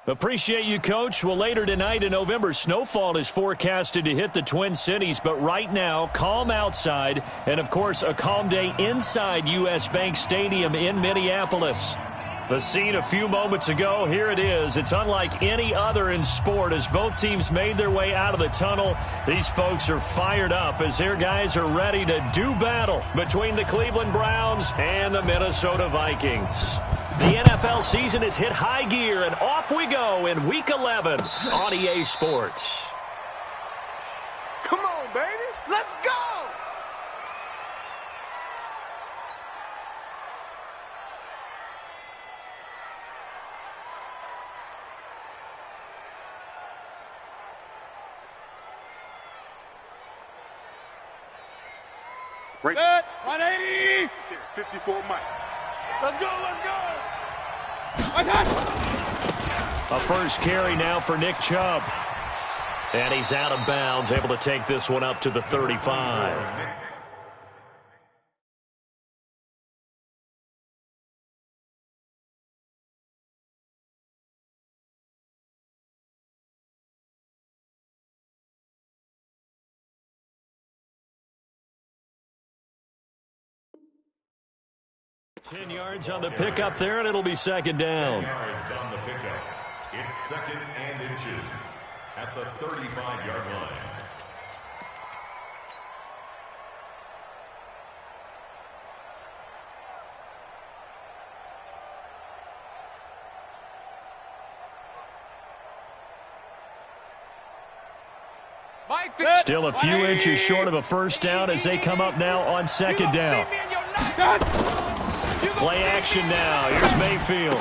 Appreciate you, Coach. Well, later tonight in November, snowfall is forecasted to hit the Twin Cities, but right now, calm outside, and of course, a calm day inside U.S. Bank Stadium in Minneapolis. The scene a few moments ago, here it is. It's unlike any other in sport as both teams made their way out of the tunnel. These folks are fired up as their guys are ready to do battle between the Cleveland Browns and the Minnesota Vikings. The NFL season has hit high gear, and off we go in Week 11 on EA Sports. Come on, baby. Let's go! Break. 180! 54 Mike. Let's go, let's go! A first carry now for Nick Chubb. And he's out of bounds, able to take this one up to the 35. Ten yards on the pickup there, and it'll be second down. 10 yards on the pickup. It's second and inches at the 35-yard line. Still a few inches short of a first down as they come up now on second down. Play action now. Here's Mayfield.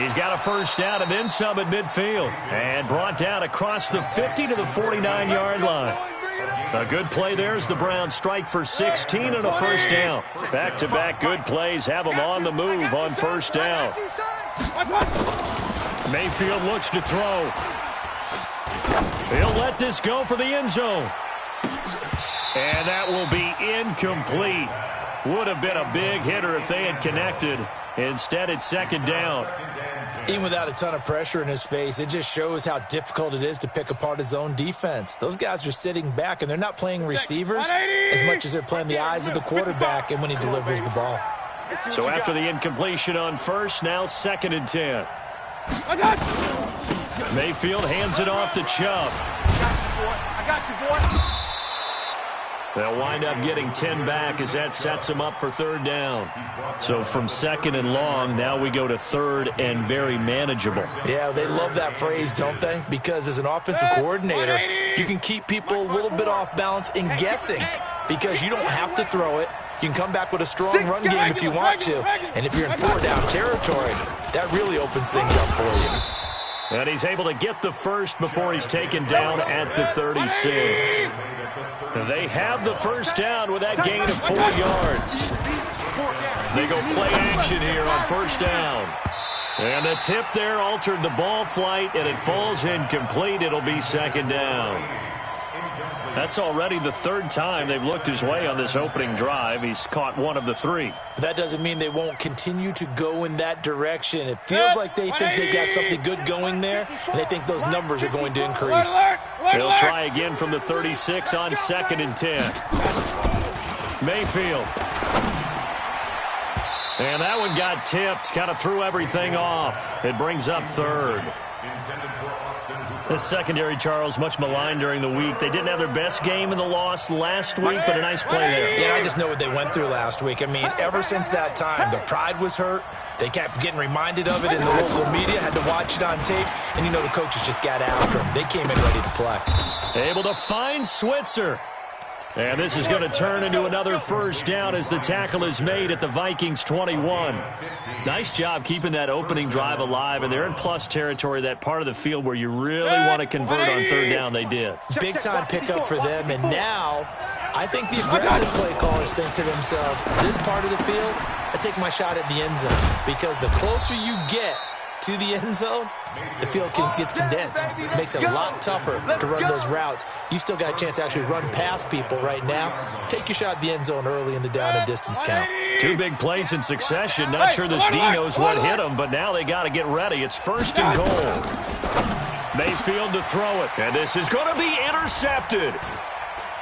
He's got a first down and then some at midfield. And brought down across the 50 to the 49-yard line. A good play there as the Browns strike for 16 and a first down. Back-to-back good plays have them on the move on first down. Mayfield looks to throw. He'll let this go for the end zone. And that will be incomplete. Would have been a big hitter if they had connected. Instead, it's second down. Even without a ton of pressure in his face, it just shows how difficult it is to pick apart his own defense. Those guys are sitting back, and they're not playing receivers as much as they're playing the eyes of the quarterback and when he delivers the ball. So after the incompletion on first, now second and 10. Mayfield hands it off to Chubb. I got you, boy. They'll wind up getting 10 back as that sets them up for third down. So from second and long, now we go to third and very manageable. Yeah, they love that phrase, don't they? Because as an offensive coordinator, you can keep people a little bit off balance and guessing because you don't have to throw it. You can come back with a strong run game if you want to. And if you're in four-down territory, that really opens things up for you. And he's able to get the first before he's taken down at the 36. They have the first down with that gain of 4 yards. They go play action here on first down. And the tip there altered the ball flight, and it falls incomplete. It'll be second down. That's already the third time they've looked his way on this opening drive. He's caught one of the three. But that doesn't mean they won't continue to go in that direction. It feels like they think they've got something good going there, and they think those numbers are going to increase. They'll try again from the 36 on second and 10. Mayfield. And that one got tipped, kind of threw everything off. It brings up third. This secondary, Charles, much maligned during the week. They didn't have their best game in the loss last week, but a nice play there. Yeah, I just know what they went through last week. I mean, ever since that time, their pride was hurt. They kept getting reminded of it in the local media, had to watch it on tape, and, you know, the coaches just got after them. They came in ready to play. Able to find Switzer. And this is going to turn into another first down as the tackle is made at the Vikings 21. Nice job keeping that opening drive alive, and they're in plus territory, that part of the field where you really want to convert on third down. They did. Big-time pickup for them, and now I think the aggressive play callers think to themselves, this part of the field, I take my shot at the end zone, because the closer you get to the end zone, the field gets condensed. It makes it a lot tougher to run those routes. You still got a chance to actually run past people right now. Take your shot at the end zone early in the down and distance count. 2 big plays in succession. Not sure this D knows what hit him, but now they got to get ready. It's 1st and goal. Mayfield to throw it, and this is going to be intercepted.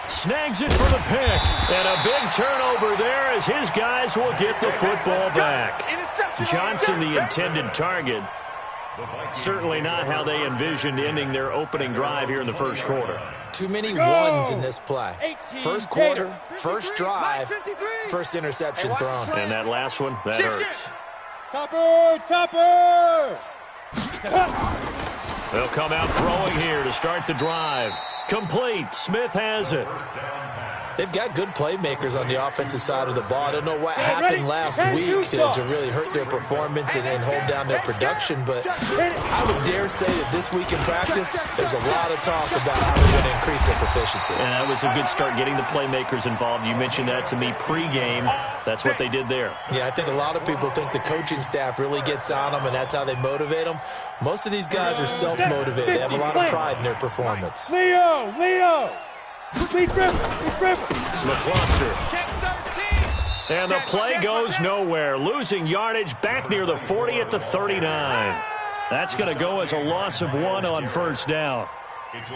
Snags it for the pick, and a big turnover there as his guys will get the football back. Johnson, the intended target. Certainly not how they envisioned ending their opening drive here in the first quarter. Too many ones in this play. First quarter, first drive, first interception thrown. And that last one, that hurts. Topper! They'll come out throwing here to start the drive. Complete. Smith has it. They've got good playmakers on the offensive side of the ball. I don't know what happened last week to really hurt their performance and hold down their production, but I would dare say that this week in practice, there's a lot of talk about how they're going to increase their proficiency. And that was a good start, getting the playmakers involved. You mentioned that to me pregame. That's what they did there. Yeah, I think a lot of people think the coaching staff really gets on them, and that's how they motivate them. Most of these guys are self-motivated. They have a lot of pride in their performance. Leo! McCluster. And the play goes nowhere. Losing yardage back near the 40 at the 39. That's going to go as a loss of 1 on first down.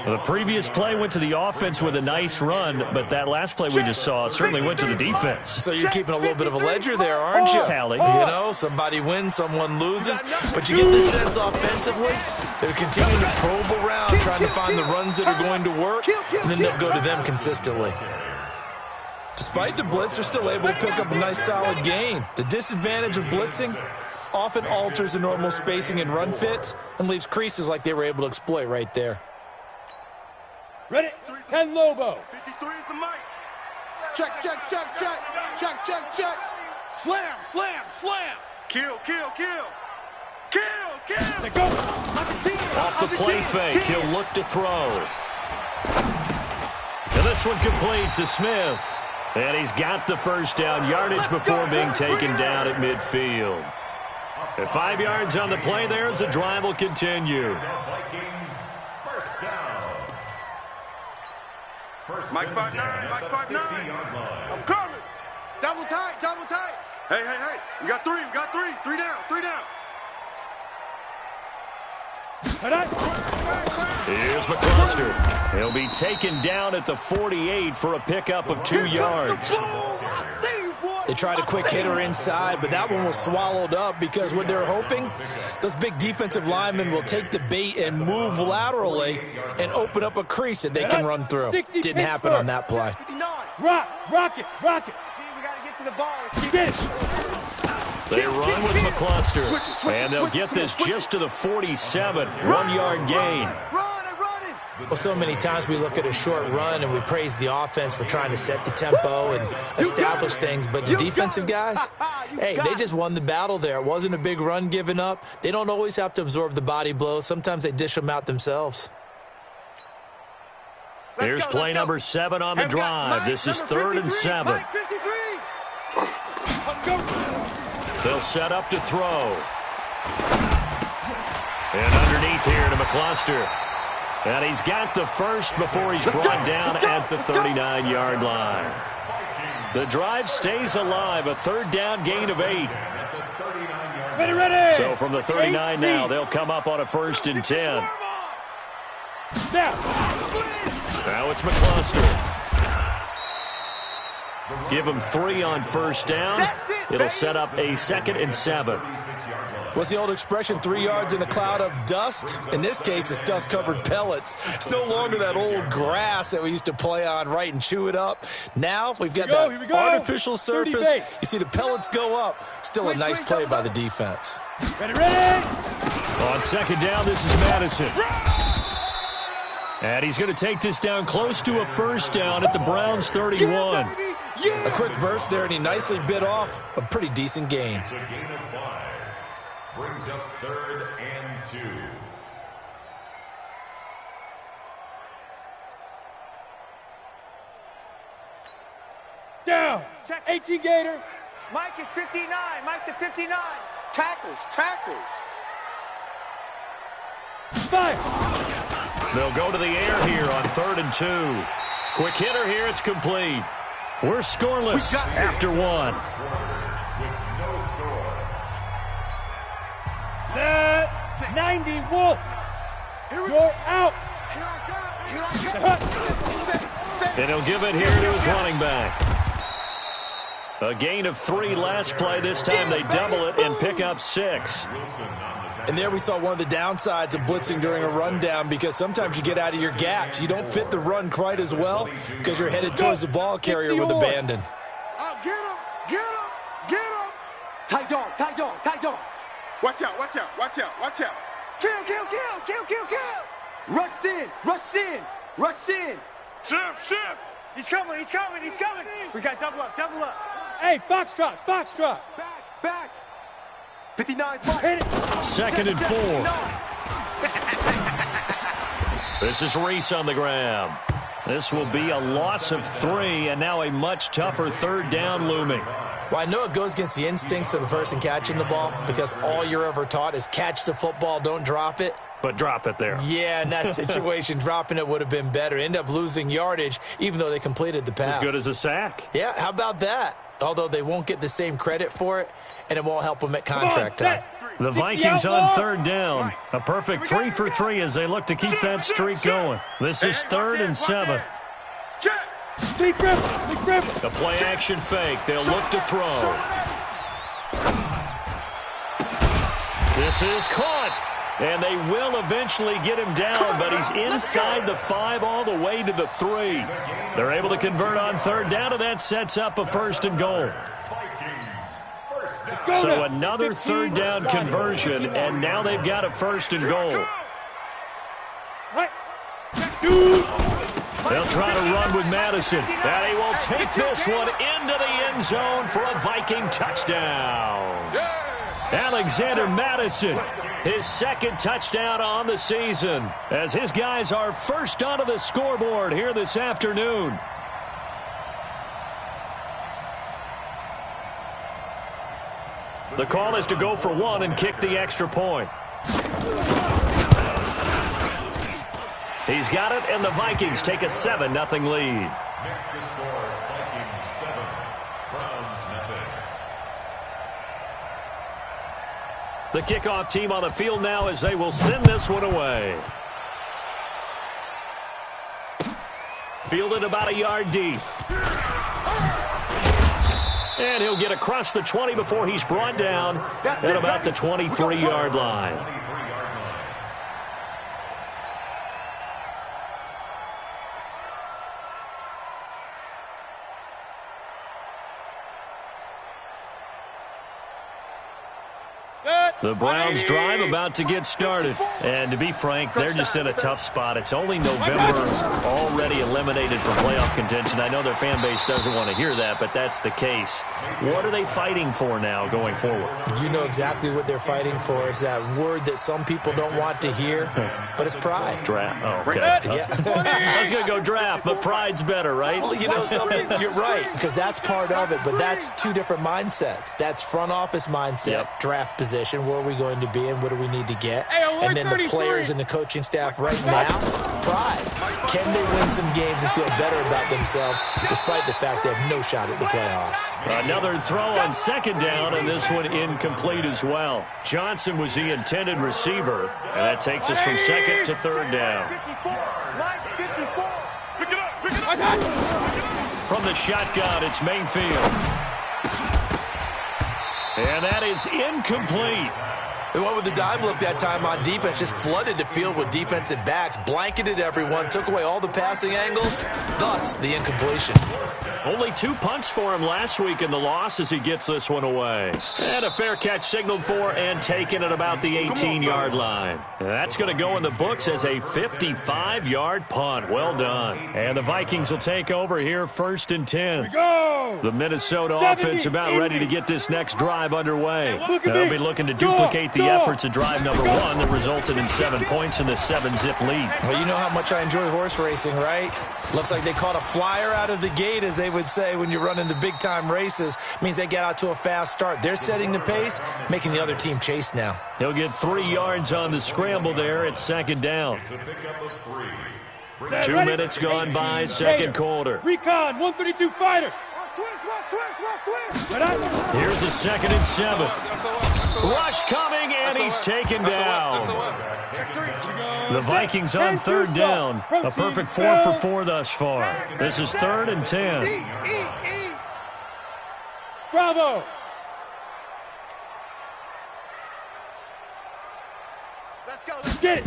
The previous play went to the offense with a nice run, but that last play we just saw certainly went to the defense. So you're keeping a little bit of a ledger there, aren't you? Tally. You know, somebody wins, someone loses, but you get the sense offensively they're continuing to probe around, trying to find the runs that are going to work, and then they'll go to them consistently. Despite the blitz, they're still able to pick up a nice solid gain. The disadvantage of blitzing often alters the normal spacing and run fits and leaves creases like they were able to exploit right there. Ready? 10 Lobo. 53 is the mic. Check. Slam. Kill. Let go. Off the play fake, he'll look to throw. And this one complete to Smith. And he's got the first down, yardage before being taken down at midfield. At 5 yards on the play there, as the drive will continue. First down. Mike 5'9", I'm coming. Double tight. Hey. We got three. Three down. Here's McCluster. He'll be taken down at the 48 for a pickup of 2 yards. They tried a quick hitter inside, but that one was swallowed up because what they're hoping, those big defensive linemen will take the bait and move laterally and open up a crease that they can run through. Didn't happen on that play. Rock it. We got to get to the ball. They run with McCluster, and they'll get this just to the 47, 1-yard gain. Well, so many times we look at a short run and we praise the offense for trying to set the tempo and establish things, but the defensive guys, hey, they just won the battle there. It wasn't a big run given up. They don't always have to absorb the body blows. Sometimes they dish them out themselves. Here's play number 7 on the drive. This is 3rd and 7. They'll set up to throw. And underneath here to McCluster. And he's got the first before he's brought down at the 39-yard line. The drive stays alive, a 3rd down gain of 8. Ready. So from the 39 now, they'll come up on a 1st and 10. Now it's McCluster. Give him 3 on first down. It'll set up a 2nd and 7. What's the old expression, 3 yards in a cloud of dust? In this case, it's dust-covered pellets. It's no longer that old grass that we used to play on, right, and chew it up. Now we've got that artificial surface. You see the pellets go up. Still a nice play by the defense. Ready. On 2nd down, this is Madison. And he's going to take this down close to a 1st down at the Browns' 31. A quick burst there, and he nicely bit off a pretty decent gain. It's a gain of 5. Brings up 3rd and 2. Down. 18 Gator. Mike is 59. Mike to 59. Tackles. Fire. They'll go to the air here on 3rd and 2. Quick hitter here. It's complete. We're scoreless after 1. Set. 90, Wolf. You're out. And he'll give it here to his running back. A gain of 3 last play. This time they double it and pick up 6. And there we saw one of the downsides of blitzing during a rundown, because sometimes you get out of your gaps. You don't fit the run quite as well because you're headed towards the ball carrier with abandon. Get him! Get him! Get him! Tight dog, tight dog, tight dog. Watch out, watch out, watch out, watch out. Kill, kill, kill, kill, kill, kill. Rush in, rush in, rush in. Shift, shift. He's coming, he's coming, he's coming. We got double up, double up. Hey, foxtrot, foxtrot. Back, back. 59, hit it. 2nd and 4. This is Reese on the ground. This will be a loss of 3, and now a much tougher 3rd down looming. Well, I know it goes against the instincts of the person catching the ball, because all you're ever taught is catch the football, don't drop it. But drop it there. Yeah, in that situation, dropping it would have been better. End up losing yardage, even though they completed the pass. As good as a sack. Yeah, how about that? Although they won't get the same credit for it, and it won't help them at contract time. The Vikings on 3rd down. A perfect 3 for 3 as they look to keep that streak going. This is 3rd and 7. Deep river, deep river. A play action fake. They'll look to throw. This is caught. And they will eventually get him down, but he's inside the 5 all the way to the 3. They're able to convert on 3rd down, and that sets up a 1st and goal. So another 3rd down conversion, and now they've got a 1st and goal. They'll try to run with Madison, and he will take this one into the end zone for a Viking touchdown. Alexander Madison, his 2nd touchdown on the season, as his guys are first onto the scoreboard here this afternoon. The call is to go for 1 and kick the extra point. He's got it, and the Vikings take a 7-0 lead. Next to score, Vikings 7, Browns nothing. The kickoff team on the field now as they will send this one away. Fielded about a yard deep. And he'll get across the 20 before he's brought down at about the 23-yard line. The Browns drive about to get started. And to be frank, they're just in a tough spot. It's only November, already eliminated from playoff contention. I know their fan base doesn't want to hear that, but that's the case. What are they fighting for now going forward? You know exactly what they're fighting for. Is that word that some people don't want to hear, but it's pride. Draft. Oh, okay. Yeah. I was going to go draft, but pride's better, right? Well, you know something? You're right, because that's part of it, but that's 2 different mindsets. That's front office mindset, draft position, where are we going to be and what do we need to get? And then the players and the coaching staff right now, pride. Can they win some games and feel better about themselves despite the fact they have no shot at the playoffs? Another throw on 2nd down, and this one incomplete as well. Johnson was the intended receiver, and that takes us from 2nd to 3rd down. From the shotgun, it's Mayfield. And that is incomplete. They went with the dive look that time on defense, just flooded the field with defensive backs, blanketed everyone, took away all the passing angles, thus the incompletion. Only 2 punts for him last week in the loss as he gets this one away. And a fair catch signaled for and taken at about the 18-yard line. That's going to go in the books as a 55-yard punt. Well done. And the Vikings will take over here 1st and 10. Go! The Minnesota offense about ready to get this next drive underway. They'll be looking to duplicate the efforts at drive number 1 that resulted in 7 points in the 7-zip lead. Well, you know how much I enjoy horse racing, right? Looks like they caught a flyer out of the gate, as they would say when you're running the big-time races. Means they get out to a fast start. They're setting the pace, making the other team chase now. He'll get 3 yards on the scramble there at 2nd down. 2 minutes gone by, 2nd quarter. Recon, 132 fighter. Here's a 2nd and 7. Rush coming, and he's taken down. The Vikings on 3rd down. A perfect 4 for 4 thus far. This is 3rd and 10. Bravo. Let's get it.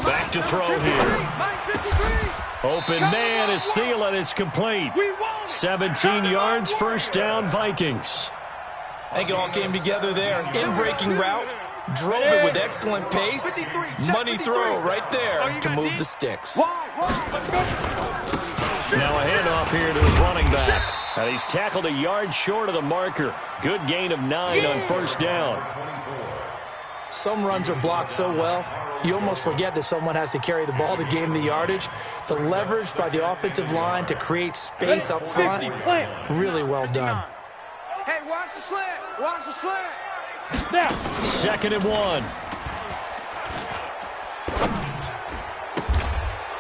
Back to throw here. Open man is Thielen. It's complete. 17 yards, 1st down, Vikings. I think it all came together there. In-breaking route, drove it with excellent pace. Money throw right there to move the sticks. Now a handoff here to his running back. And he's tackled a yard short of the marker. Good gain of 9 on 1st down. Some runs are blocked so well, you almost forget that someone has to carry the ball to gain the yardage. The leverage by the offensive line to create space up front, really well done. Hey, watch the slant. Watch the slant. Now. 2nd and 1.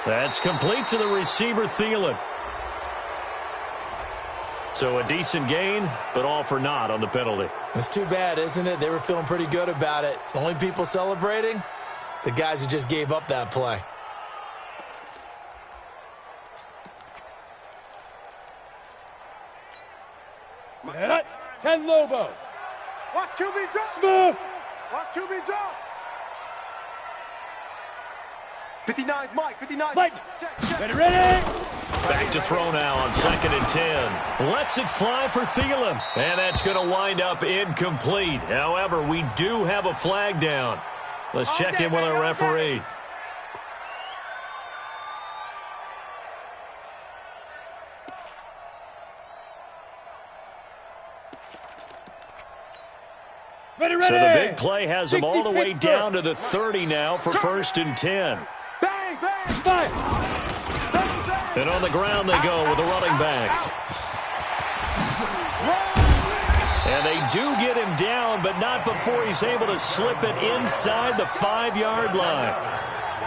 That's complete to the receiver, Thielen. So a decent gain, but all for naught on the penalty. It's too bad, isn't it? They were feeling pretty good about it. Only people celebrating? The guys who just gave up that play. Set. 10 Lobo. Watch QB drop. Smooth. Watch QB drop. 59's Mike. 59's Lightning. Check. Ready. Back to throw now on 2nd and 10. Lets it fly for Thielen. And that's going to wind up incomplete. However, we do have a flag down. Let's check in with our referee. Ready. So the big play has them all the way down to the 30 now for 1st and 10. Bang, bang, bang. And on the ground they go with the running back. And they do get him down, but not before he's able to slip it inside the 5-yard line.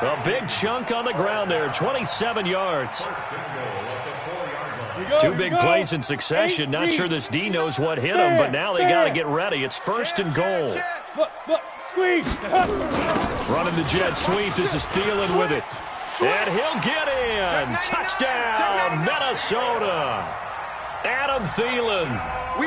A big chunk on the ground there, 27 yards. 2 big plays in succession. Not sure this D knows what hit him, but now they got to get ready. It's 1st and goal. Look, squeeze. Running the jet sweep. This is Thielen with it. And he'll get in. Touchdown, Minnesota. Adam Thielen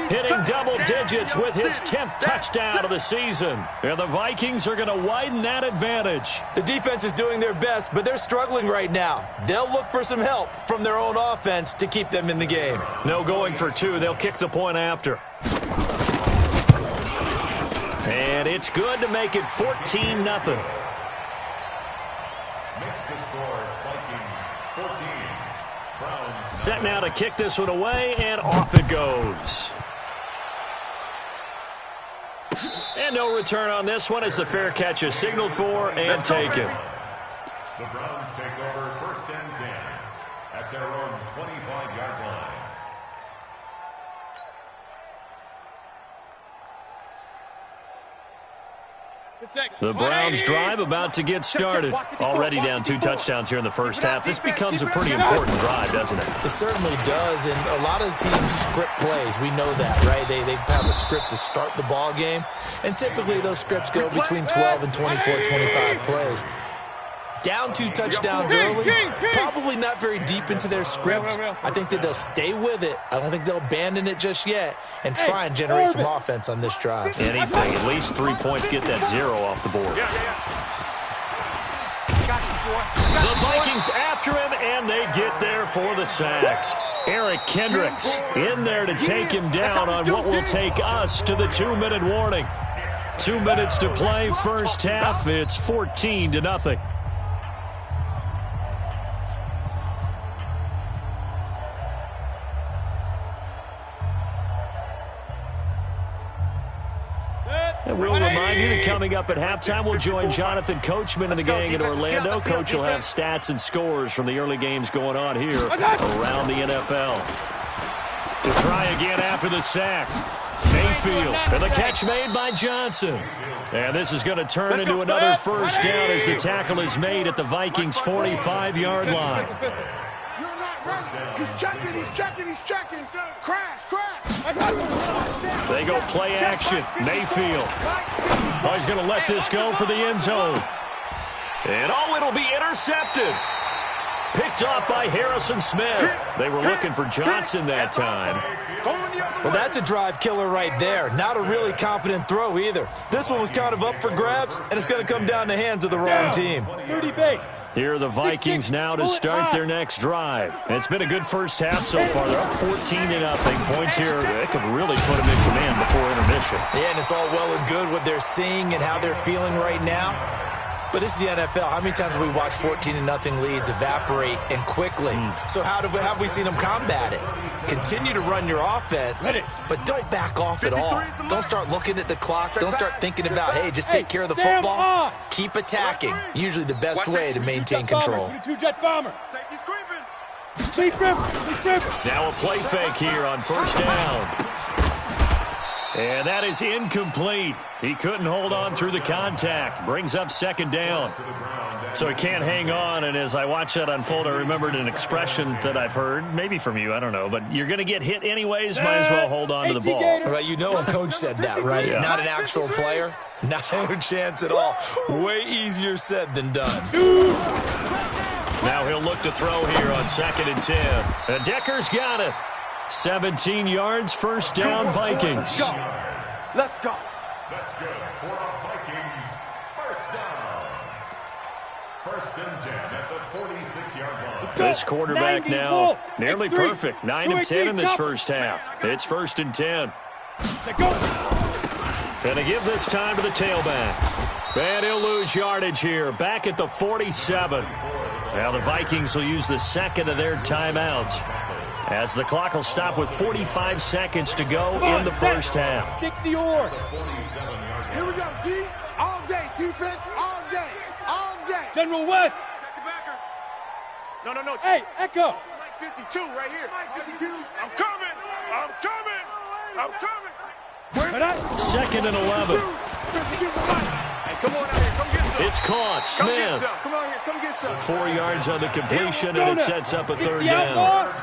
hitting double digits with his 10th touchdown of the season. And the Vikings are going to widen that advantage. The defense is doing their best, but they're struggling right now. They'll look for some help from their own offense to keep them in the game. No going for 2. They'll kick the point after. And it's good to make it 14-0. Makes the score Vikings 14. Browns. Set now to kick this one away, and off it goes. And no return on this one as the fair catch is signaled for and taken. The Browns take over 1st and 10 at their own 25-yard line. The Browns drive about to get started. Already down 2 touchdowns here in the first half. This becomes a pretty important drive, doesn't it? It certainly does, and a lot of the teams script plays. We know that, right? They have a script to start the ball game, and typically those scripts go between 12 and 24, 25 plays. Down 2 touchdowns early, probably not very deep into their script. I think that they'll stay with it. I don't think they'll abandon it just yet and try and generate some offense on this drive. Anything, at least 3 points, get that 0 off the board. The Vikings after him, and they get there for the sack. Eric Kendricks in there to take him down on what will take us to the 2-minute warning. 2 minutes to play, first half. It's 14-0. And we'll remind you that coming up at halftime, we'll join Jonathan Coachman and the gang in Orlando. Coach will have stats and scores from the early games going on here around the NFL. To try again after the sack. Mayfield, and the catch made by Johnson. And this is going to turn into another first down as the tackle is made at the Vikings' 45-yard line. He's checking. Crash. They go play action. Mayfield. Oh, he's going to let this go for the end zone. And it'll be intercepted. Picked off by Harrison Smith. They were looking for Johnson that time. Well, that's a drive killer right there. Not a really confident throw either. This one was kind of up for grabs, and it's going to come down the hands of the wrong team. 30 base. Here are the Vikings now to start their next drive. It's been a good first half so far. They're up 14-0. Points here, they could really put them in command before intermission. Yeah, and it's all well and good what they're seeing and how they're feeling right now. But this is the NFL. How many times have we watched 14-0 leads evaporate and quickly? So how have we seen them combat it? Continue to run your offense, but don't back off at all. Don't start looking at the clock. Don't start thinking about, hey, just take care of the football. Keep attacking. Usually the best way to maintain control. Two-jet bomber. Now a play fake here on first down. And that is incomplete. He couldn't hold on through the contact. Brings up second down. So he can't hang on, and as I watch that unfold, I remembered an expression that I've heard, maybe from you, I don't know, but you're going to get hit anyways, might as well hold on to the ball. Right, you know a coach said that, right? Yeah. Not an actual player? No chance at all. Way easier said than done. Now he'll look to throw here on 2nd and 10. And Decker's got it. 17 yards, first down, Vikings. Let's go. That's good for a Vikings first down. 1st and 10 at the 46-yard line. This quarterback now nearly perfect. 9 of 10 in this first half. It's 1st and 10. Gonna give this time to the tailback. And he'll lose yardage here. Back at the 47. Now the Vikings will use the second of their timeouts, as the clock will stop with 45 seconds to go in the first half. 60 or. Here we go, D. All day. Defense all day. All day. General West. Check the backer. No. Hey, Echo. 52 right here. 52. I'm coming. 2nd and 11. 52 for Mike. Hey, come on out here. Come get some. It's caught. Smith. Come on here. Come get some. 4 yards on the completion, and it sets up a third down.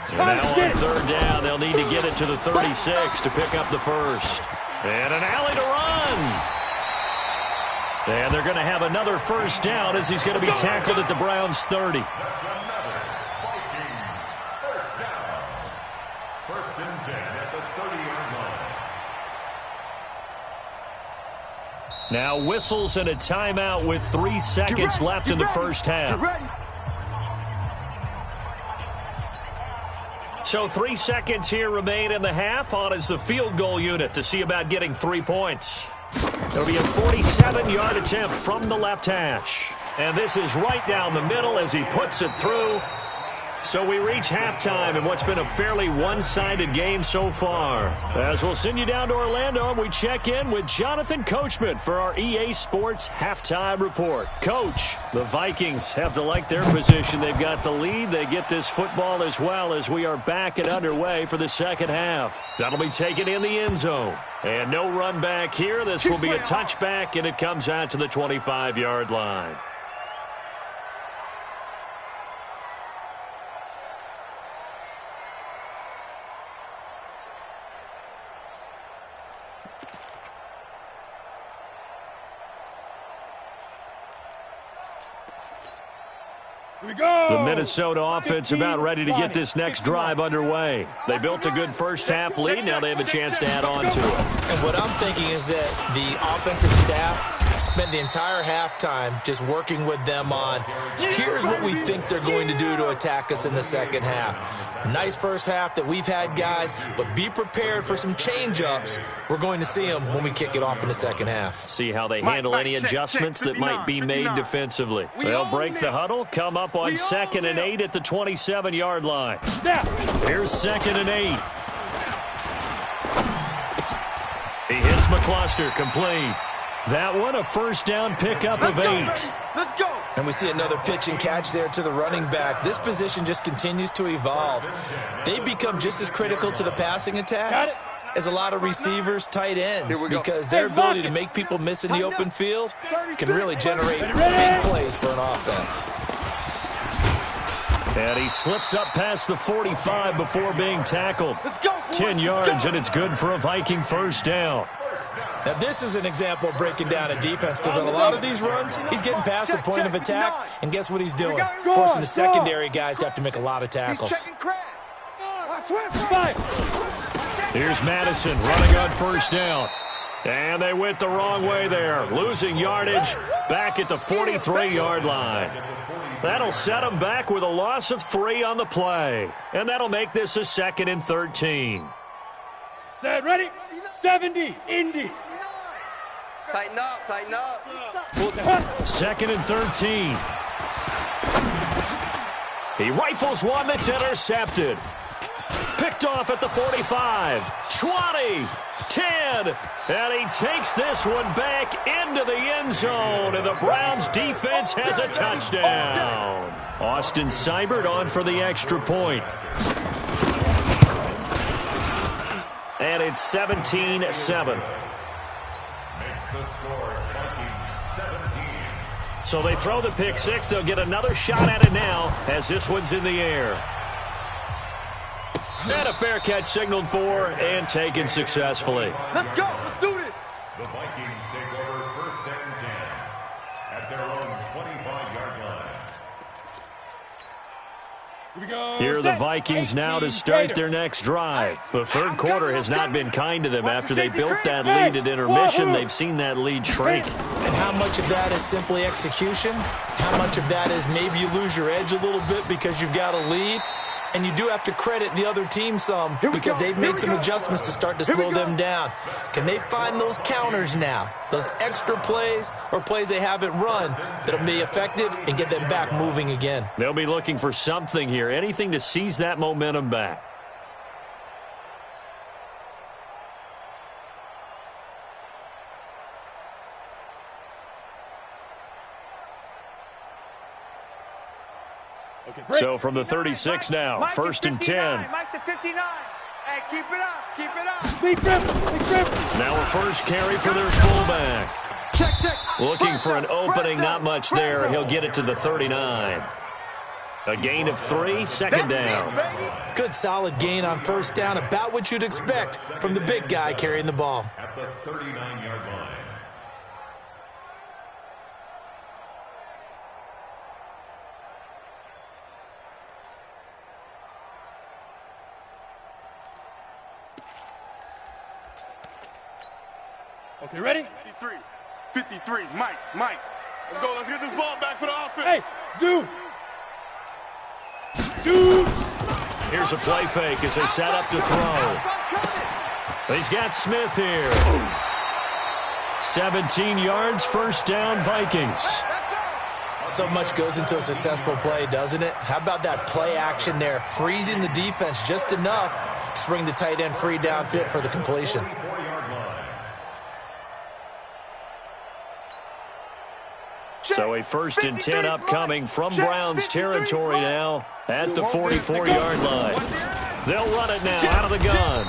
And now on third down, they'll need to get it to the 36 to pick up the first. And an alley to run. And they're going to have another first down as he's going to be tackled at the Browns' 30. That's another Vikings first down. 1st and 10 at the 30-yard line. Now whistles and a timeout with 3 seconds left in the first half. So 3 seconds here remain in the half. On is the field goal unit to see about getting 3 points. It'll be a 47-yard attempt from the left hash. And this is right down the middle as he puts it through. So we reach halftime in what's been a fairly one-sided game so far. As we'll send you down to Orlando, and we check in with Jonathan Coachman for our EA Sports Halftime Report. Coach, the Vikings have to like their position. They've got the lead. They get this football as well as we are back and underway for the second half. That'll be taken in the end zone. And no run back here. This will be a touchback, and it comes out to the 25-yard line. The Minnesota offense about ready to get this next drive underway. They built a good first half lead. Now they have a chance to add on to it. And what I'm thinking is that the offensive staff spent the entire halftime just working with them on, here's what we think they're going to do to attack us in the second half. Nice first half that we've had, guys, but be prepared for some change-ups. We're going to see them when we kick it off in the second half. See how they handle any adjustments that might be made defensively. They'll break the huddle, come up on 2nd and 8 at the 27-yard line. Here's 2nd and 8. He hits McCollum. cluster complete. That one a first down pickup of 8. Let's go. And we see another pitch and catch there to the running back. This position just continues to evolve. They become just as critical to the passing attack as a lot of receivers, tight ends, because their ability to make people miss in the open field can really generate big plays for an offense. And he slips up past the 45 before being tackled. 10 yards, and it's good for a Viking first down. Now, this is an example of breaking down a defense, because on a lot of these runs, he's getting past the point of attack, and guess what he's doing? Forcing the secondary guys to have to make a lot of tackles. Here's Madison running on first down. And they went the wrong way there, losing yardage back at the 43-yard line. That'll set them back with a loss of 3 on the play. And that'll make this a 2nd and 13. Set, ready, 70, Indy. Tighten up, tighten up. 2nd and 13. He rifles one that's intercepted. Picked off at the 45, 20, 10, and he takes this one back into the end zone, and the Browns defense has a touchdown. Austin Seibert on for the extra point. And it's 17-7. So they throw the pick 6. They'll get another shot at it now as this one's in the air. And a fair catch signaled for and taken successfully. Let's go. Let's do this. The Vikings take over 1st and 10 at their own 25-yard line. Here we go. Here are the Vikings now to start their next drive. The third quarter has not been kind to them after they built that lead at intermission. They've seen that lead shrink. And how much of that is simply execution? How much of that is maybe you lose your edge a little bit because you've got a lead? And you do have to credit the other team some because they've made some adjustments to start to slow them down. Can they find those counters now, those extra plays or plays they haven't run that'll be effective and get them back moving again? They'll be looking for something here, anything to seize that momentum back. So from the 36 now, Mike 1st and 10. Mike to 59. Hey, keep it up, keep it up. Big grip. Now a first carry for their fullback. Check. Looking for an opening, not much there. He'll get it to the 39. A gain of 3, 2nd down. Good solid gain on first down, about what you'd expect from the big guy carrying the ball. At the 39-yard line. Okay, ready? 53. Mike. Let's go. Let's get this ball back for the offense. Hey, zoom. Here's a play fake as they set up to throw. He's got Smith here. 17 yards, first down, Vikings. So much goes into a successful play, doesn't it? How about that play action there, freezing the defense just enough to bring the tight end free downfield for the completion. So a 1st and 10 upcoming from Browns territory now at the 44-yard line. They'll run it now out of the gun.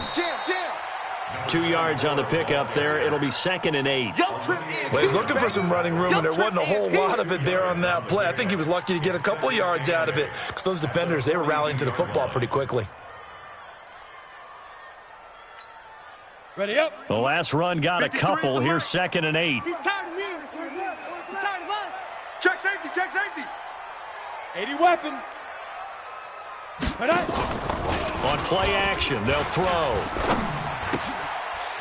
2 yards on the pickup there. It'll be 2nd and 8. Well, he's looking for some running room, and there wasn't a whole lot of it there on that play. I think he was lucky to get a couple yards out of it because those defenders, they were rallying to the football pretty quickly. Ready up. The last run got a couple. Here's 2nd and 8. He's tired of me. He's tired of us. Check safety. 80 weapon. On play action, they'll throw.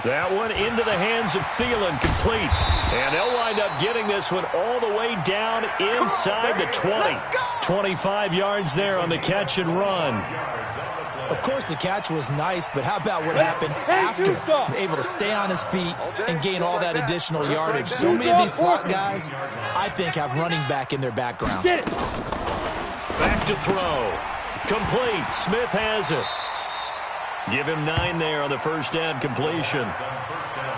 That one into the hands of Thielen, complete. And they'll wind up getting this one all the way down inside the 20. 25 yards there on the catch and run. Of course, the catch was nice, but how about what happened after? Able to stay on his feet and gain all that additional yardage. So many of these slot guys, I think, have running back in their background. Back to throw. Complete. Smith has it. Give him 9 there on the first down completion.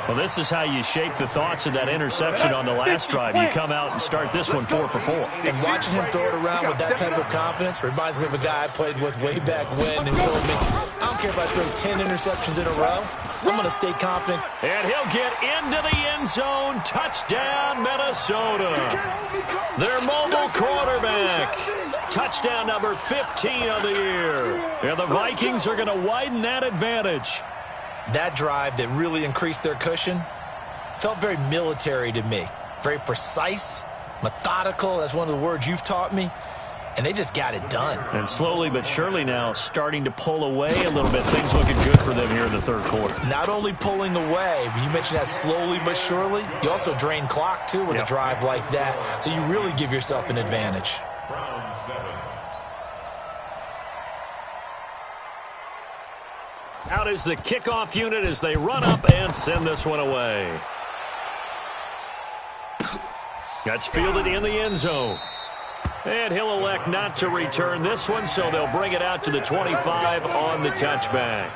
Well, this is how you shape the thoughts of that interception on the last drive. You come out and start this one 4 for 4. And watching him throw it around with that type of confidence reminds me of a guy I played with way back when who told me, I don't care if I throw 10 interceptions in a row. I'm going to stay confident. And he'll get into the end zone. Touchdown, Minnesota. Their mobile quarterback. Touchdown number 15 of the year. And the Vikings are going to widen that advantage. That drive that really increased their cushion felt very military to me. Very precise, methodical. That's one of the words you've taught me. And they just got it done. And slowly but surely now starting to pull away a little bit. Things looking good for them here in the third quarter. Not only pulling away, but you mentioned that slowly but surely. You also drain clock, too, with a drive like that. So you really give yourself an advantage. Out is the kickoff unit as they run up and send this one away. That's fielded in the end zone. And he'll elect not to return this one, so they'll bring it out to the 25 on the touchback.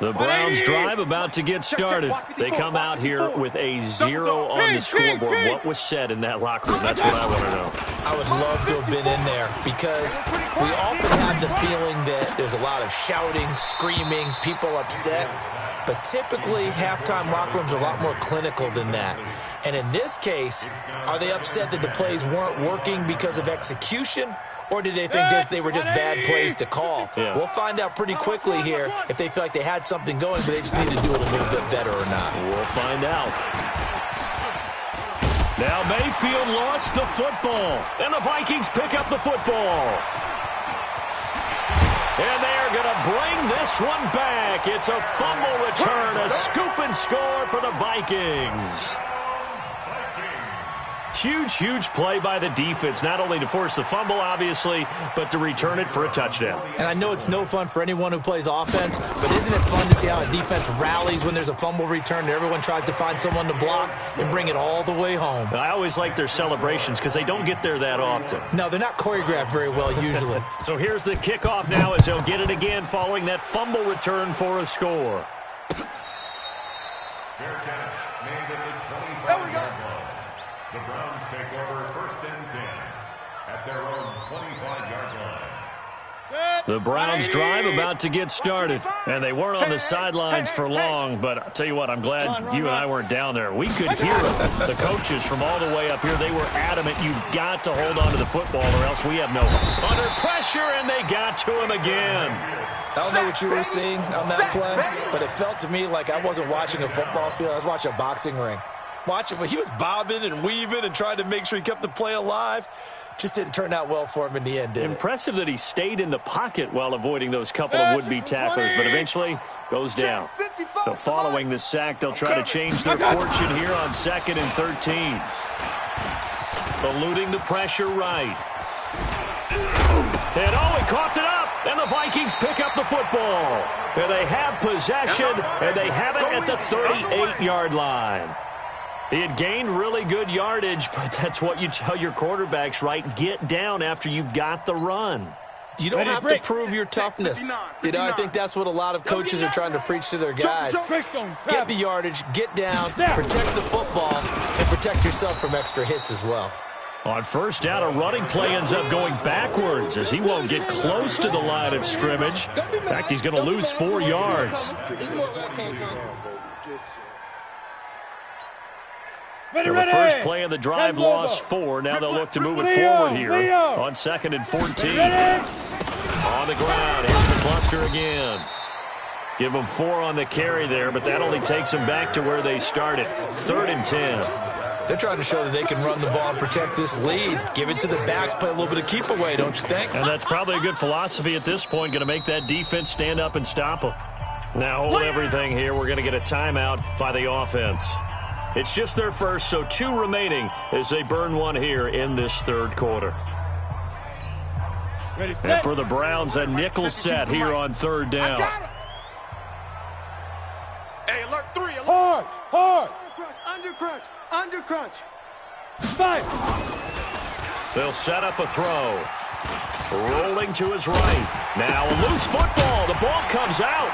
The Browns drive about to get started. They come out here with a 0 on the scoreboard. What was said in that locker room? That's what I want to know. I would love to have been in there because we often have the feeling that there's a lot of shouting, screaming, people upset. But typically, halftime locker rooms are a lot more clinical than that. And in this case, are they upset that the plays weren't working because of execution? Or did they think they were just bad plays to call? Yeah. We'll find out pretty quickly here if they feel like they had something going, but they just need to do it a little bit better or not. We'll find out. Now Mayfield lost the football, and the Vikings pick up the football. And they are going to bring this one back. It's a fumble return, a scoop and score for the Vikings. Huge, huge play by the defense, not only to force the fumble, obviously, but to return it for a touchdown. And I know it's no fun for anyone who plays offense, but isn't it fun to see how a defense rallies when there's a fumble return and everyone tries to find someone to block and bring it all the way home? I always like their celebrations because they don't get there that often. No, they're not choreographed very well usually. So here's the kickoff now as they'll get it again following that fumble return for a score. Fair catch made at the 25-yard line. The Browns take over 1st and 10 at their own 25-yard line. The Browns drive about to get started, and they weren't on the sidelines for long, but I'll tell you what, I'm glad you and I weren't down there. We could hear the coaches from all the way up here. They were adamant, you've got to hold on to the football or else we have no under pressure, and they got to him again. I don't know what you were seeing on that play, but it felt to me like I wasn't watching a football field. I was watching a boxing ring. He was bobbing and weaving and trying to make sure he kept the play alive. Just didn't turn out well for him in the end, did it? Impressive that he stayed in the pocket while avoiding those couple of would-be tacklers, but eventually goes down. So following the sack, they'll try to change their fortune here on 2nd and 13. Eluding the pressure right. And he coughed it up, and the Vikings pick up the football. And they have possession, and they have it at the 38-yard line. He had gained really good yardage, but that's what you tell your quarterbacks, right? Get down after you've got the run. You don't have to prove your toughness. You know, I think that's what a lot of coaches are trying to preach to their guys. Get the yardage, get down, protect the football, and protect yourself from extra hits as well. On first down, a running play ends up going backwards as he won't get close to the line of scrimmage. In fact, he's going to lose 4 yards. Well, the first play of the drive lost 4. Now they'll look to move it forward here on 2nd and 14. On the ground, here's the cluster again. Give them 4 on the carry there, but that only takes them back to where they started. 3rd and 10. They're trying to show that they can run the ball and protect this lead. Give it to the backs, play a little bit of keep away, don't you think? And that's probably a good philosophy at this point, going to make that defense stand up and stop them. Now hold everything here. We're going to get a timeout by the offense. It's just their first, so 2 remaining as they burn 1 here in this 3rd quarter. And for the Browns, a nickel set here on 3rd down. Hey, alert 3, alert. Hard. Under crunch. 5. They'll set up a throw. Rolling to his right. Now a loose football. The ball comes out.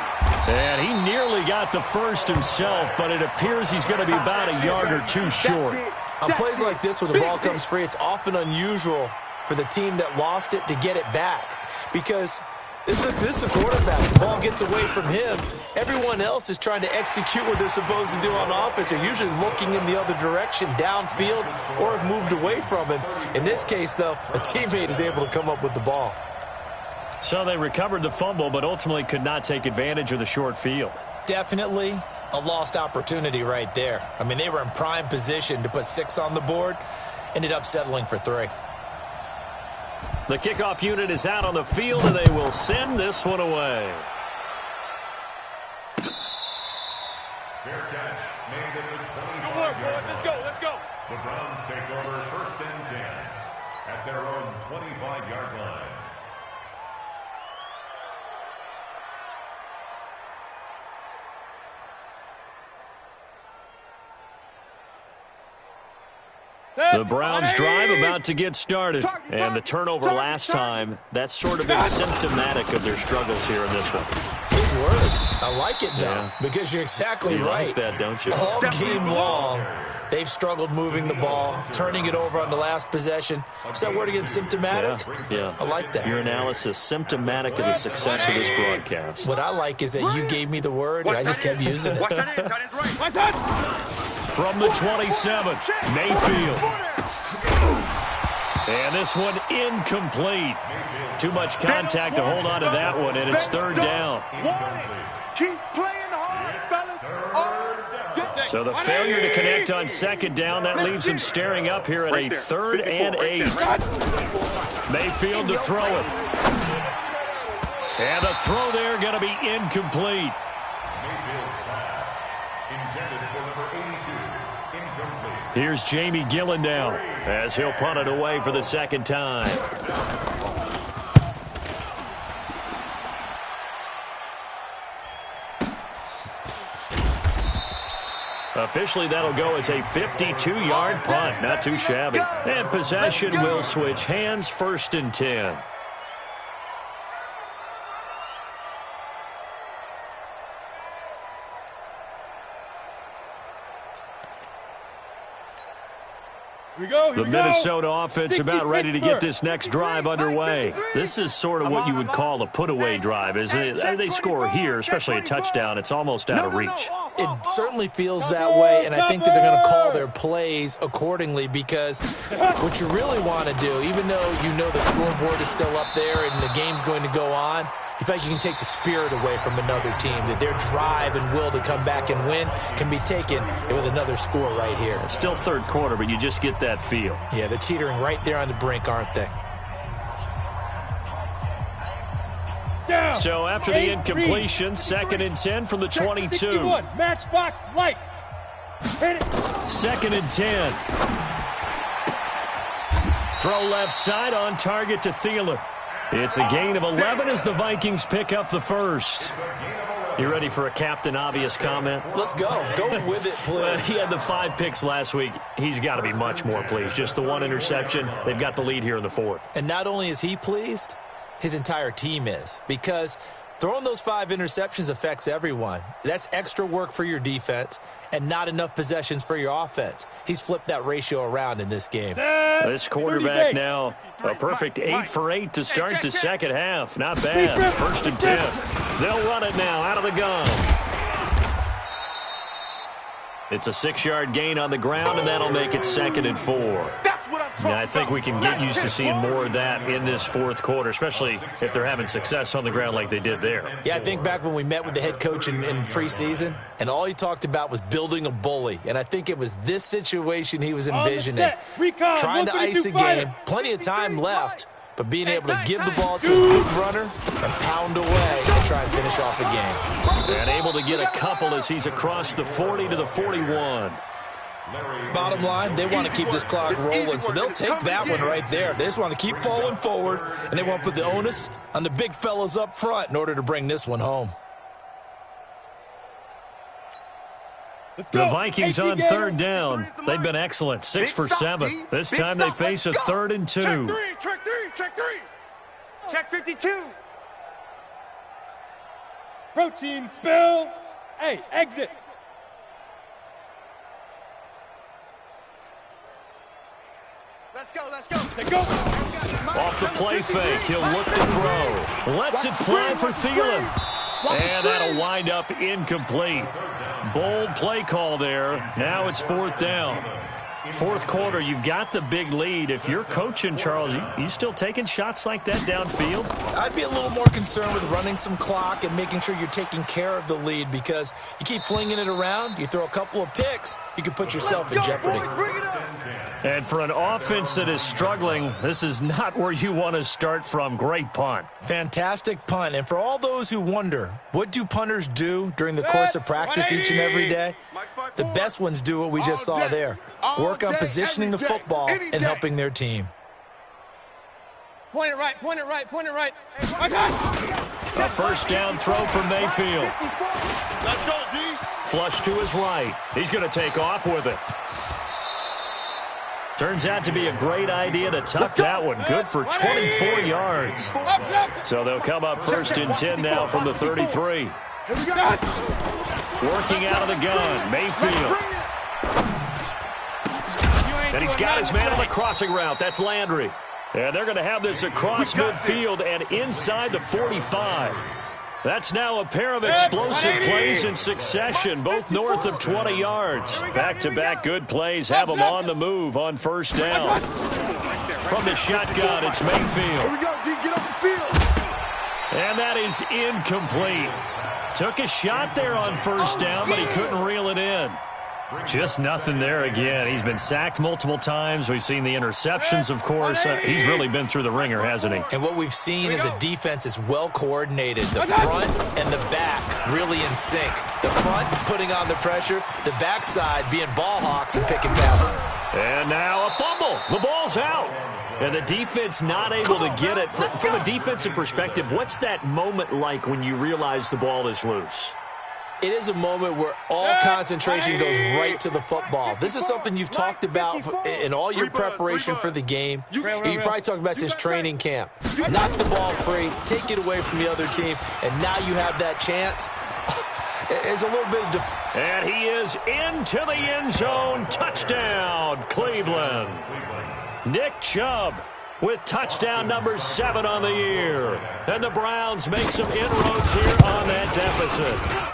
And he nearly got the first himself, but it appears he's going to be about a yard or two short. On plays like this when the ball comes free, it's often unusual for the team that lost it to get it back. Because this is a quarterback. The ball gets away from him. Everyone else is trying to execute what they're supposed to do on offense. They're usually looking in the other direction, downfield, or have moved away from him. In this case, though, a teammate is able to come up with the ball. So they recovered the fumble, but ultimately could not take advantage of the short field. Definitely a lost opportunity right there. I mean, they were in prime position to put 6 on the board, ended up settling for 3. The kickoff unit is out on the field, and they will send this one away. Fair catch made at the 25-yard line. Let's go, let's go. The Browns take over 1st and 10 at their own 25-yard line. The Browns drive about to get started. And the turnover last time, that's sort of been symptomatic of their struggles here in this one. Good word. I like it, though, because you're exactly right. Like that, don't you? All game long, they've struggled moving the ball, turning it over on the last possession. Is that word again, symptomatic? Yeah. I like that. Your analysis, symptomatic of the success of this broadcast. What I like is that you gave me the word, and I just kept using it. Watch that in, tight end's right. From the 27, Mayfield. And this one incomplete. Too much contact to hold on to that one, and it's 3rd down. Keep playing hard, fellas. So the failure to connect on 2nd down, that leaves him staring up here at a 3rd and 8. Mayfield to throw it. And the throw there going to be incomplete. Here's Jamie Gillen now as he'll punt it away for the 2nd time. Officially, that'll go as a 52-yard punt. Not too shabby. And possession will switch hands, 1st and 10. The Minnesota offense about ready to get this next drive underway. This is sort of what you would call a put-away drive, isn't it? They score here, especially a touchdown. It's almost out of reach. It certainly feels that way, and I think that they're going to call their plays accordingly because what you really want to do, even though you know the scoreboard is still up there and the game's going to go on, in fact, you can take the spirit away from another team, that their drive and will to come back and win can be taken with another score right here. It's still 3rd quarter, but you just get that feel. Yeah, they're teetering right there on the brink, aren't they? So after the incompletion, 2nd and 10 from the 22. Matchbox lights. Hit it. 2nd and 10. Throw left side on target to Thielen. It's a gain of 11 as the Vikings pick up the 1st. You ready for a Captain Obvious comment? Let's go. Go with it, please. Well, he had the 5 picks last week. He's got to be much more pleased. Just the 1 interception. They've got the lead here in the 4th. And not only is he pleased, his entire team is. Because throwing those 5 interceptions affects everyone. That's extra work for your defense and not enough possessions for your offense. He's flipped that ratio around in this game. This quarterback now, a perfect 8 for 8 to start the 2nd half. Not bad. 1st and 10. They'll run it now out of the gun. It's a 6-yard gain on the ground, and that'll make it 2nd and 4. Now, I think we can get used to seeing more of that in this 4th quarter, especially if they're having success on the ground like they did there. Yeah, I think back when we met with the head coach in preseason, and all he talked about was building a bully. And I think it was this situation he was envisioning. Trying to ice a game, plenty of time left, but being able to give the ball to a big runner and pound away and try and finish off a game. And able to get a couple as he's across the 40 to the 41. Bottom line, they want to keep this clock rolling, so they'll take that one right there. They just want to keep falling forward, and they want to put the onus on the big fellas up front in order to bring this one home. The Vikings on third down. They've been excellent, 6 for 7. This time they face a 3rd and 2. Check three. Check 52. Protein spill. Hey, exit. Let's go. Say go. Off the play fake, he'll look to throw. Lets it fly for Thielen. And that'll wind up incomplete. Bold play call there. Now it's 4th down. 4th quarter, you've got the big lead. If you're coaching, Charles, you still taking shots like that downfield? I'd be a little more concerned with running some clock and making sure you're taking care of the lead, because you keep flinging it around, you throw a couple of picks, you can put yourself in jeopardy. And for an offense that is struggling, this is not where you want to start from. Great punt. Fantastic punt. And for all those who wonder, what do punters do during the course of practice each and every day? The best ones do what we just saw there. Work on positioning the football and helping their team. Point it right. A first down throw from Mayfield. Let's go, D. Flush to his right. He's going to take off with it. Turns out to be a great idea to tuck that one. Good for 24 yards. So they'll come up 1st and 10 now from the 33. Working out of the gun, Mayfield. And he's got his man on the crossing route. That's Landry. And they're going to have this across midfield and inside the 45. That's now a pair of explosive plays in succession, both north of 20 yards. Back-to-back good plays have them on the move on 1st down. From the shotgun, it's Mayfield. Here we go, D. Get off the field. And that is incomplete. Took a shot there on 1st down, but he couldn't reel it in. Just nothing there again. He's been sacked multiple times. We've seen the interceptions, of course. He's really been through the ringer, hasn't he? And what we've seen is a defense that's well coordinated. The front and the back really in sync. The front putting on the pressure, the backside being ball hawks and pick and pass. And now a fumble. The ball's out. And the defense not able to get it. From a defensive perspective, what's that moment like when you realize the ball is loose? It is a moment where all concentration goes right to the football. This is something you've talked about in all your preparation for the game. You probably talked about since training camp. Knock the ball free, take it away from the other team, and now you have that chance. It's a little bit of and he is into the end zone. Touchdown, Cleveland. Nick Chubb with touchdown number 7 on the year. And the Browns make some inroads here on that deficit.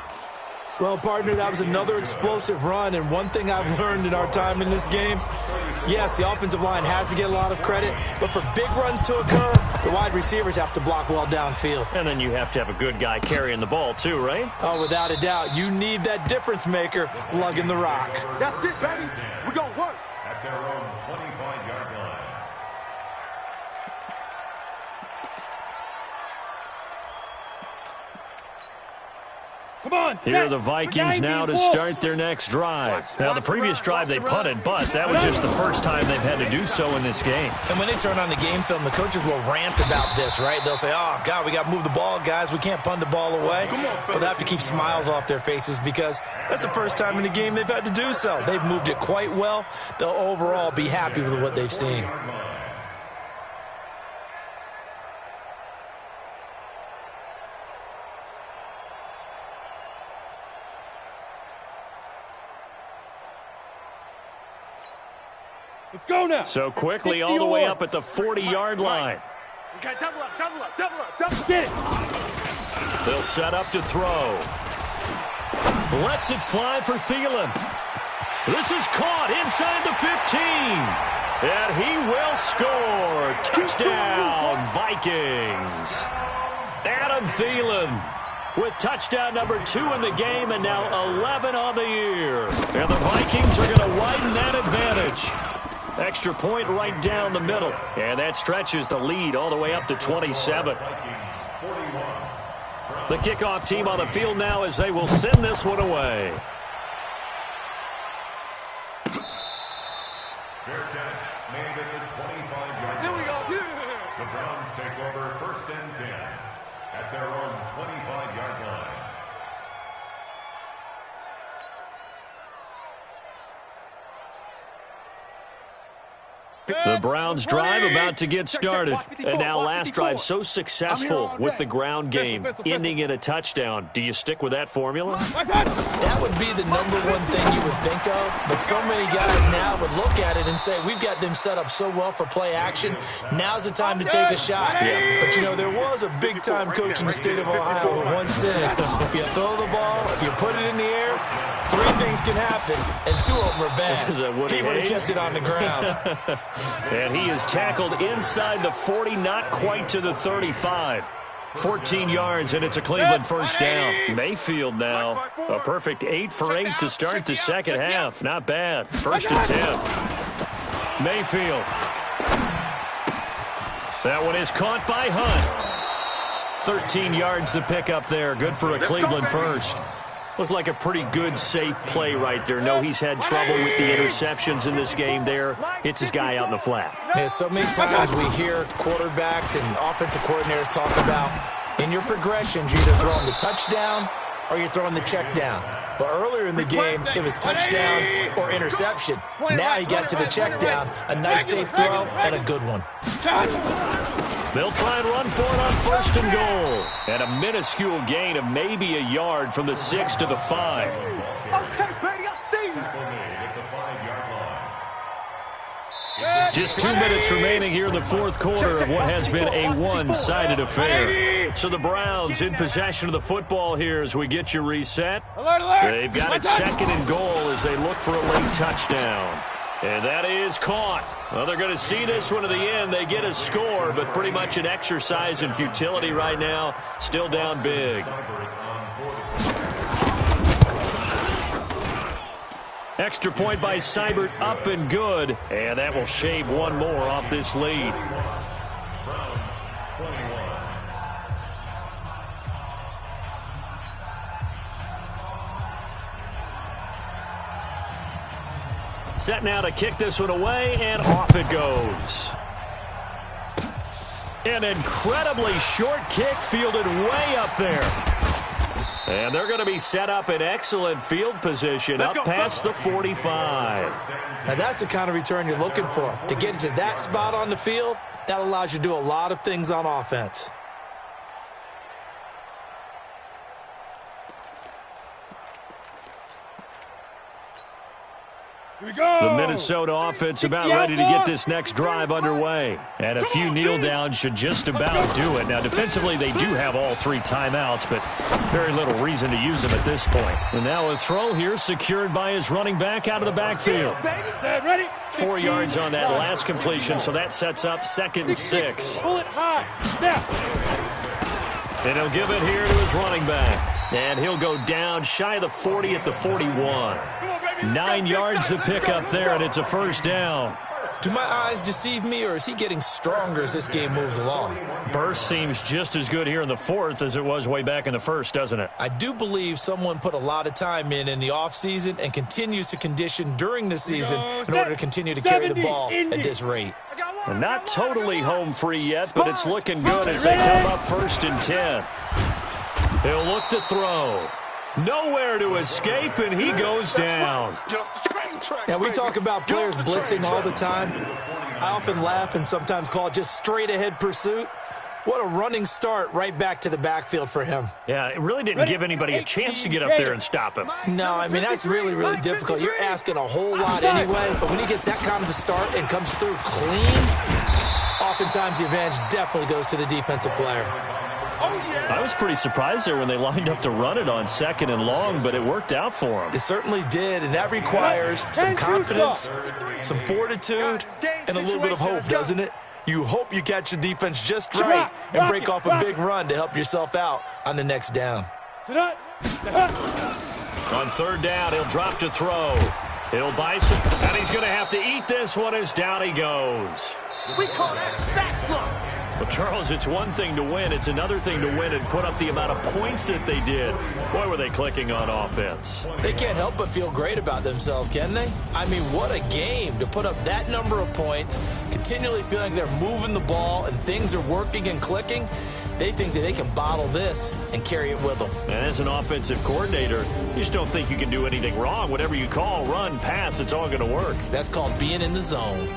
Well, partner, that was another explosive run, and one thing I've learned in our time in this game, yes, the offensive line has to get a lot of credit, but for big runs to occur, the wide receivers have to block well downfield. And then you have to have a good guy carrying the ball too, right? Oh, without a doubt. You need that difference maker lugging the rock. That's it, baby. We're going to work. At their own 25-yard line. Come on, here are the Vikings now to start their next drive. Now, the previous drive they punted, but that was just the first time they've had to do so in this game. And when they turn on the game film, the coaches will rant about this, right? They'll say, oh, God, we got to move the ball, guys. We can't punt the ball away. But they have to keep smiles off their faces because that's the first time in the game they've had to do so. They've moved it quite well. They'll overall be happy with what they've seen. Let's go now. So quickly all the way up at the 40-yard line. We got double up. Get it. They'll set up to throw. Lets it fly for Thielen. This is caught inside the 15. And he will score. Touchdown, Vikings. Adam Thielen with touchdown number 2 in the game and now 11 on the year. And the Vikings are going to widen that advantage. Extra point right down the middle. And that stretches the lead all the way up to 27. The kickoff team on the field now as they will send this one away. Fair catch made at the 25-yard line. Here we go. The Browns take over 1st and 10 at their own 25-yard line. The Browns drive about to get started. And now last drive so successful with the ground game, ending in a touchdown. Do you stick with that formula? That would be the #1 thing you would think of, but so many guys now would look at it and say, we've got them set up so well for play action. Now's the time to take a shot. Yeah. But, you know, there was a big-time coach in the state of Ohio who once said, if you throw the ball, if you put it in the air, 3 things can happen, and 2 of them are bad. He would have kept it on the ground. And he is tackled inside the 40, not quite to the 35. 14 yards, and it's a Cleveland first down. Mayfield now, a perfect 8 for 8 to start the second half. Not bad. 1st and 10. Mayfield. That one is caught by Hunt. 13 yards to pick up there. Good for a Cleveland first. Looked like a pretty good, safe play right there. No, he's had trouble with the interceptions in this game there. Hits his guy out in the flat. Yeah, so many times we hear quarterbacks and offensive coordinators talk about, in your progressions, you're either throwing the touchdown or you're throwing the check down. But earlier in the game, it was touchdown or interception. Now he got to the check down, a nice safe throw, and a good one. They'll try and run for it on 1st and goal. And a minuscule gain of maybe a yard from the 6 to the 5. Okay, baby, I see you. Just 2 minutes remaining here in the 4th quarter of what has been a one-sided affair. So the Browns in possession of the football here as we get you reset. They've got it 2nd and goal as they look for a late touchdown. And that is caught. Well, they're going to see this one to the end. They get a score, but pretty much an exercise in futility right now. Still down big. Extra point by Seibert, up and good. And that will shave one more off this lead. Set now to kick this one away, and off it goes. An incredibly short kick fielded way up there. And they're going to be set up in excellent field position up past the 45. Now that's the kind of return you're looking for. To get into that spot on the field, that allows you to do a lot of things on offense. The Minnesota offense about ready to get this next drive underway. And a few kneel downs should just about do it. Now, defensively, they do have all 3 timeouts, but very little reason to use them at this point. And now a throw here secured by his running back out of the backfield. 4 yards on that last completion, so that sets up 2nd and 6. Pull it high. Snap. And he'll give it here to his running back. And he'll go down shy of the 40 at the 41. 9 yards to pick up there, and it's a first down. Do my eyes deceive me, or is he getting stronger as this game moves along? Burst seems just as good here in the 4th as it was way back in the 1st, doesn't it? I do believe someone put a lot of time in the offseason and continues to condition during the season in order to continue to carry the ball at this rate. And not totally home free yet, but it's looking good as they come up 1st and 10. He'll look to throw. Nowhere to escape, and he goes down. Now, we talk about players blitzing all the time. I often laugh and sometimes call it just straight-ahead pursuit. What a running start right back to the backfield for him. Yeah, it really didn't give anybody a chance to get up there and stop him. No, I mean, that's really, really difficult. You're asking a whole lot anyway, but when he gets that kind of a start and comes through clean, oftentimes the advantage definitely goes to the defensive player. I was pretty surprised there when they lined up to run it on 2nd and long, but it worked out for him. It certainly did, and that requires some confidence, some fortitude, and a little bit of hope, doesn't it? You hope you catch the defense just right and break off a big run to help yourself out on the next down. On 3rd down, he'll drop to throw. He'll bison, and he's going to have to eat this one as down he goes. We call that sack block. Well, Charles, it's one thing to win. It's another thing to win and put up the amount of points that they did. Boy, were they clicking on offense. They can't help but feel great about themselves, can they? I mean, what a game to put up that number of points, continually feeling they're moving the ball and things are working and clicking. They think that they can bottle this and carry it with them. And as an offensive coordinator, you just don't think you can do anything wrong. Whatever you call, run, pass, it's all going to work. That's called being in the zone.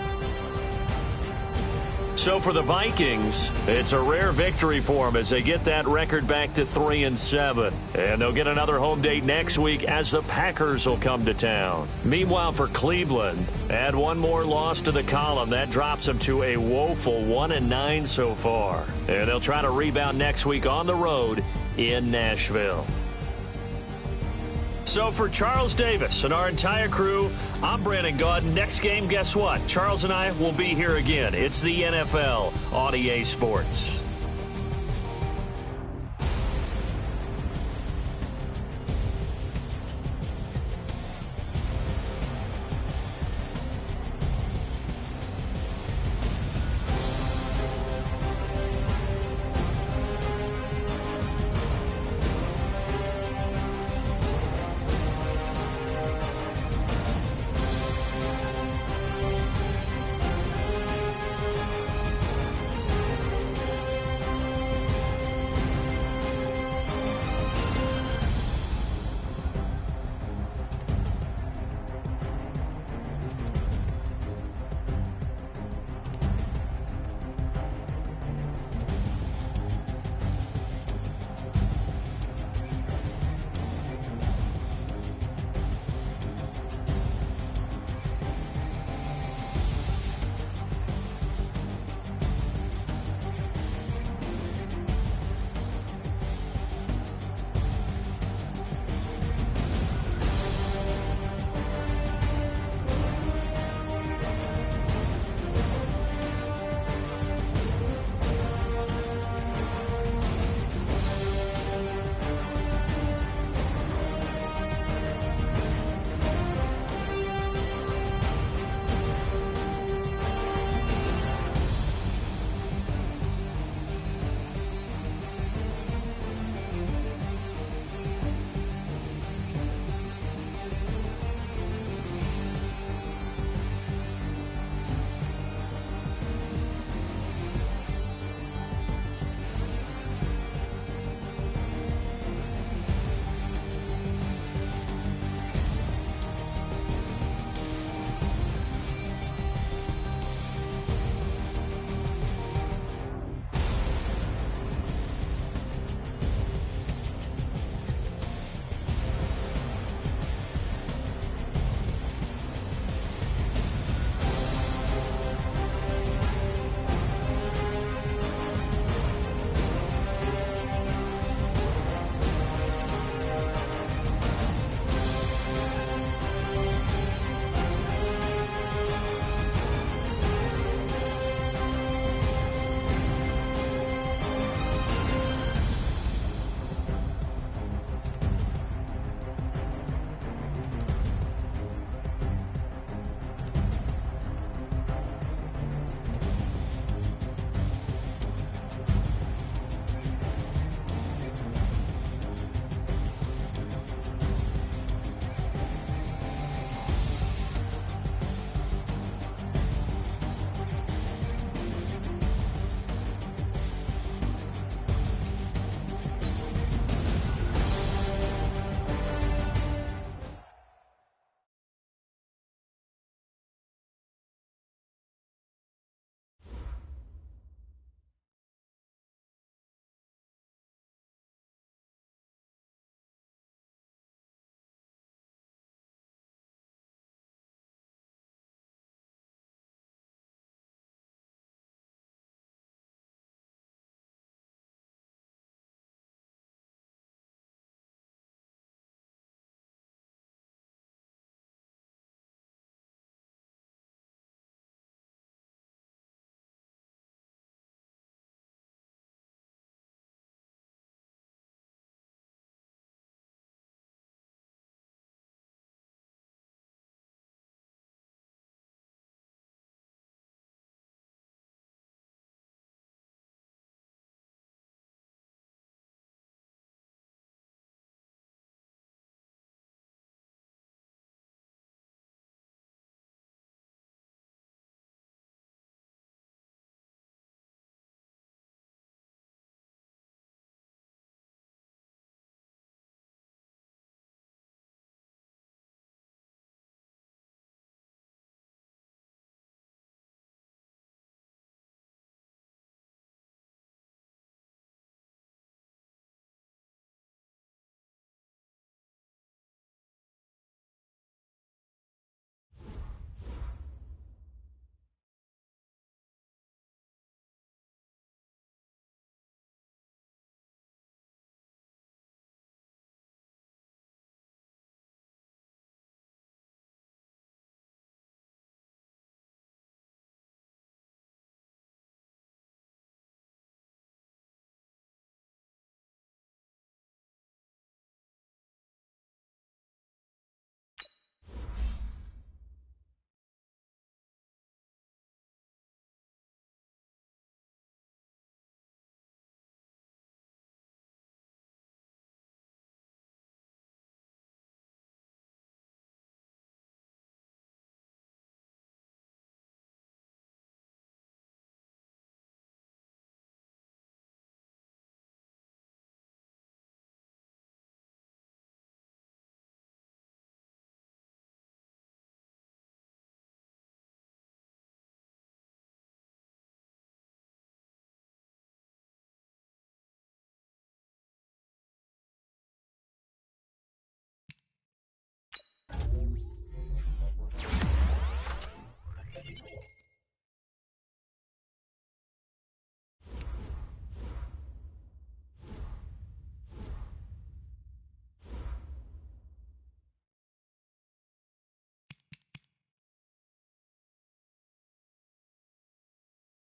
So for the Vikings, it's a rare victory for them as they get that record back to 3-7. And they'll get another home date next week as the Packers will come to town. Meanwhile, for Cleveland, add one more loss to the column. That drops them to a woeful 1-9 so far. And they'll try to rebound next week on the road in Nashville. So for Charles Davis and our entire crew, I'm Brandon Gaudin. Next game, guess what? Charles and I will be here again. It's the NFL on EA Sports.